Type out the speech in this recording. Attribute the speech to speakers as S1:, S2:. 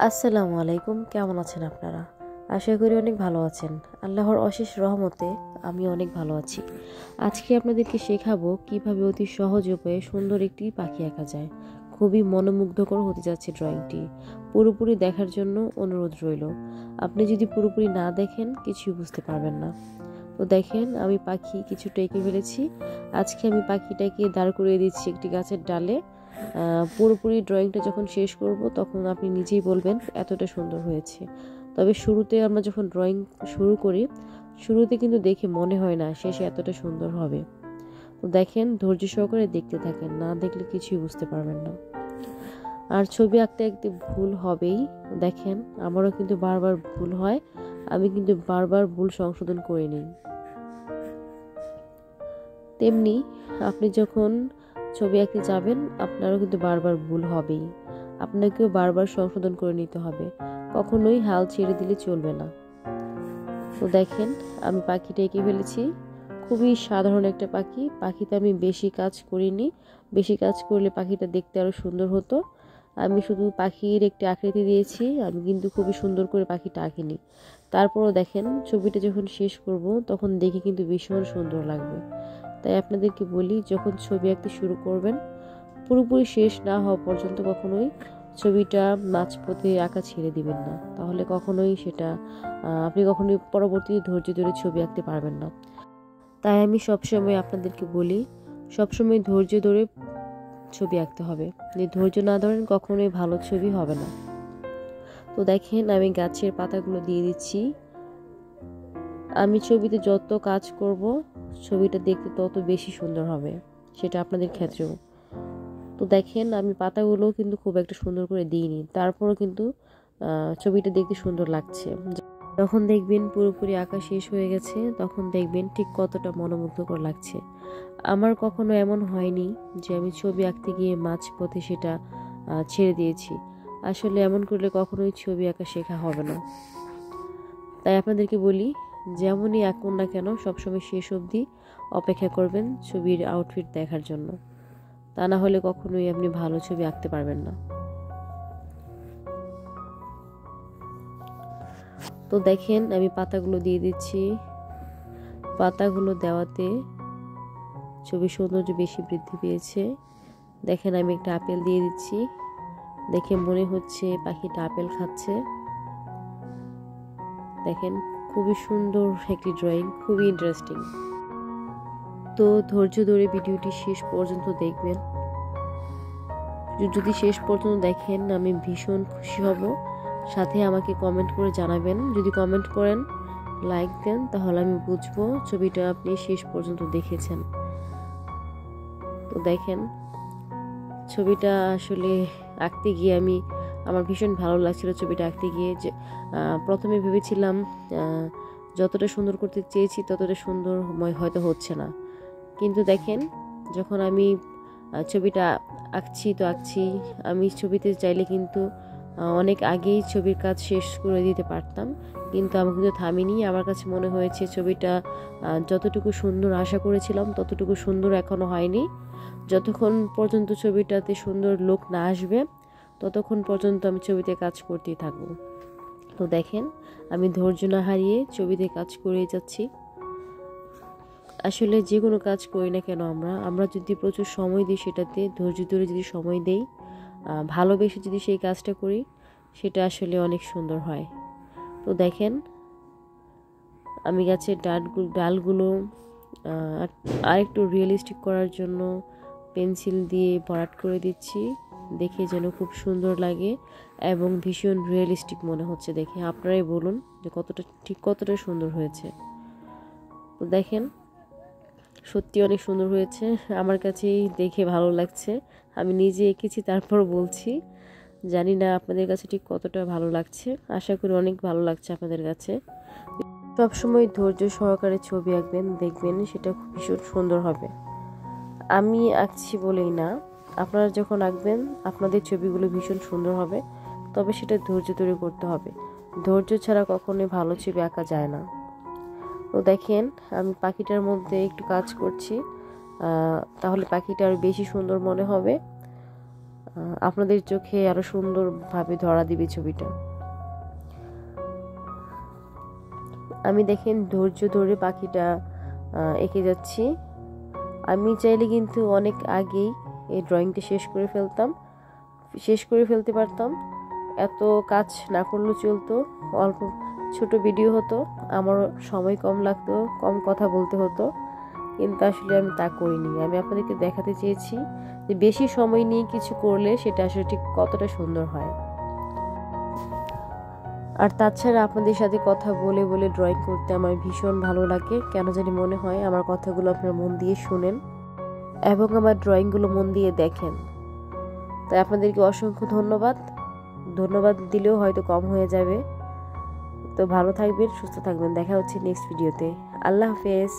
S1: আসসালামু আলাইকুম, কেমন আছেন আপনারা? আশা করি অনেক ভালো আছেন। আল্লাহর অশেষ রহমতে আমি অনেক ভালো আছি। আজকে আপনাদেরকে শেখাবো কিভাবে অতি সহজ উপায়ে সুন্দর একটি পাখি আঁকা যায়। খুবই মনোমুগ্ধকর হতে যাচ্ছে ড্রয়িংটি। পুরোপুরি দেখার জন্য অনুরোধ রইল। আপনি যদি পুরোপুরি না দেখেন কিছুই বুঝতে পারবেন না। তো দেখেন, আমি পাখি কিছুটা এঁকে ফেলেছি। আজকে আমি পাখিটাকে দাঁড় করিয়ে দিচ্ছি একটি গাছের ডালে। পুরোপুরি ড্রয়িংটা যখন শেষ করব তখন আপনি নিজেই বলবেন এতটা সুন্দর হয়েছে। তবে শুরুতে আমরা যখন ড্রয়িং শুরু করি, শুরুতে কিন্তু দেখে মনে হয় না শেষে এতটা সুন্দর হবে। তো দেখেন, ধৈর্য সহকারে দেখতে থাকেন, না দেখলে কিছুই বুঝতে পারবেন না। আর ছবি আঁকতে আঁকতে ভুল হবেই। দেখেন, আমারও কিন্তু বারবার ভুল হয়, আমি কিন্তু বারবার ভুল সংশোধন করে নিই। তেমনি আপনি যখন ছবি আঁকতে যাবেন আপনারও কিন্তু বারবার ভুল হবেই, আপনাকেও বারবার সংশোধন করে নিতে হবে। কখনোই হাল ছেড়ে দিলে চলবে না। তো দেখেন, আমি পাখিটা এঁকে ফেলেছি। খুবই সাধারণ একটা পাখি। পাখিতে আমি বেশি কাজ করিনি, বেশি কাজ করলে পাখিটা দেখতে আরো সুন্দর হতো। আমি শুধু পাখির একটি আকৃতি দিয়েছি, আমি কিন্তু খুবই সুন্দর করে পাখিটা আঁকিনি। তারপরও দেখেন, ছবিটা যখন শেষ করব তখন দেখে কিন্তু ভীষণ সুন্দর লাগবে। তাই আপনাদেরকে বলি, যখন ছবি আঁকতে শুরু করবেন পুরোপুরি শেষ না হওয়া পর্যন্ত কখনোই ছবিটা মাঝপথে আঁকা ছেড়ে দিবেন না। তাহলে কখনোই সেটা আপনি কখনোই পরবর্তীতে ধৈর্য ধরে ছবি আঁকতে পারবেন না। তাই আমি সবসময় আপনাদেরকে বলি, সবসময় ধৈর্য ধরে ছবি আঁকতে হবে। যদি ধৈর্য না ধরেন কখনোই ভালো ছবি হবে না। তো দেখেন, আমি গাছের পাতাগুলো দিয়ে দিচ্ছি। আমি ছবিতে যত কাজ করব ছবিটা দেখতে তত বেশি সুন্দর হবে, সেটা আপনাদের ক্ষেত্রেও। তো দেখেন, আমি পাতাগুলো কিন্তু খুব একটা সুন্দর করে দিইনি, তারপরও কিন্তু ছবিটা দেখতে সুন্দর লাগছে। যখন দেখবেন পুরোপুরি আঁকা শেষ হয়ে গেছে তখন দেখবেন ঠিক কতটা মনোমুগ্ধকর লাগছে। আমার কখনো এমন হয়নি যে আমি ছবি আঁকতে গিয়ে মাঝপথে সেটা ছেড়ে দিয়েছি। আসলে এমন করলে কখনোই ছবি আঁকা শেখা হবে না। তাই আপনাদেরকে বলি, যেমনই আঁকুন না কেন সবসময় শেষ অবধি অপেক্ষা করবেন ছবির আউটফিট দেখার জন্য। তা না হলে কখনোই আপনি ভালো ছবি আঁকতে পারবেন না। তো দেখেন, আমি পাতাগুলো দিয়ে দিচ্ছি। পাতাগুলো দেওয়াতে ছবির সৌন্দর্য বেশি বৃদ্ধি পেয়েছে। দেখেন, আমি একটা আপেল দিয়ে দিচ্ছি। দেখে মনে হচ্ছে পাখিটা আপেল খাচ্ছে। দেখেন, খুবই সুন্দর একটি ড্রয়িং, খুবই ইন্টারেস্টিং। তো ধৈর্য ধরে ভিডিওটি শেষ পর্যন্ত দেখবেন। যদি শেষ পর্যন্ত দেখেন আমি ভীষণ খুশি হব। সাথে আমাকে কমেন্ট করে জানাবেন। যদি কমেন্ট করেন, লাইক দেন, তাহলে আমি বুঝবো ছবিটা আপনি শেষ পর্যন্ত দেখেছেন। তো দেখেন, ছবিটা আসলে আঁকতে গিয়ে আমার ভীষণ ভালো লাগছিল ছবিটা আঁকতে গিয়ে। যে প্রথমে ভেবেছিলাম যতটা সুন্দর করতে চেয়েছি ততটা সুন্দর হয়তো হচ্ছে না, কিন্তু দেখেন, যখন আমি ছবিটা আঁকছি, আমি ছবিতে চাইলে কিন্তু অনেক আগেই ছবির কাজ শেষ করে দিতে পারতাম, কিন্তু আমি কিন্তু থামিনি। আমার কাছে মনে হয়েছে ছবিটা যতটুকু সুন্দর আশা করেছিলাম ততটুকু সুন্দর এখনো হয়নি। যতক্ষণ পর্যন্ত ছবিটাতে সুন্দর লুক না আসবে ততক্ষণ পর্যন্ত আমি ছবিতে কাজ করতেই থাকবো। তো দেখেন, আমি ধৈর্য না হারিয়ে ছবিতে কাজ করে যাচ্ছি। আসলে যে কোনো কাজ করি না কেন আমরা যদি প্রচুর সময় দিই, সেটাতে ধৈর্য ধরে যদি সময় দেই, ভালোবেসে যদি সেই কাজটা করি, সেটা আসলে অনেক সুন্দর হয়। তো দেখেন, আমি গাছের ডালগুলো আরেকটু রিয়েলিস্টিক করার জন্য পেন্সিল দিয়ে ভরাট করে দিচ্ছি, দেখে যেন খুব সুন্দর লাগে এবং ভীষণ রিয়েলিস্টিক মনে হচ্ছে দেখে। আপনারাই বলুন যে কতটা সুন্দর হয়েছে। তো দেখেন, সত্যি অনেক সুন্দর হয়েছে, আমার কাছেই দেখে ভালো লাগছে। আমি নিজে এঁকেছি তারপর বলছি, জানি না আপনাদের কাছে ঠিক কতটা ভালো লাগছে। আশা করি অনেক ভালো লাগছে আপনাদের কাছে। সবসময় ধৈর্য সহকারে ছবি আঁকবেন, দেখবেন সেটা ভীষণ সুন্দর হবে। আমি আঁকছি বলেই না, আপনারা যখন আঁকবেন আপনাদের ছবিগুলো ভীষণ সুন্দর হবে। তবে সেটা ধৈর্য ধরে করতে হবে। ধৈর্য ছাড়া কখনোই ভালো ছবি আঁকা যায় না। তো দেখেন, আমি পাখিটার মধ্যে একটু কাজ করছি, তাহলে পাখিটা আরো বেশি সুন্দর মনে হবে। আপনাদের চোখে আরো সুন্দরভাবে ধরা দিবে ছবিটা। আমি দেখেন ধৈর্য ধরে পাখিটা এঁকে যাচ্ছি। আমি চাইলে কিন্তু অনেক আগেই এই ড্রয়িংটা শেষ করে ফেলতে পারতাম। এত কাজ না করলেও চলতো, অল্প ছোট ভিডিও হতো, আমার সময় কম লাগতো, কম কথা বলতে হতো, কিন্তু আসলে আমি তা করিনি। আমি আপনাদেরকে দেখাতে চেয়েছি যে বেশি সময় নিয়ে কিছু করলে সেটা আসলে ঠিক কতটা সুন্দর হয়। আর তাছাড়া আপনাদের সাথে কথা বলে বলে ড্রয়িং করতে আমার ভীষণ ভালো লাগে। কেন জানি মনে হয় আমার কথাগুলো আপনারা মন দিয়ে শুনেন এবং আমার ড্রয়িংগুলো মন দিয়ে দেখেন। তাই আপনাদেরকে অসংখ্য ধন্যবাদ দিলেও হয়তো কম হয়ে যাবে। তো ভালো থাকবেন, সুস্থ থাকবেন। দেখা হচ্ছে নেক্সট ভিডিওতে। আল্লাহ হাফেজ।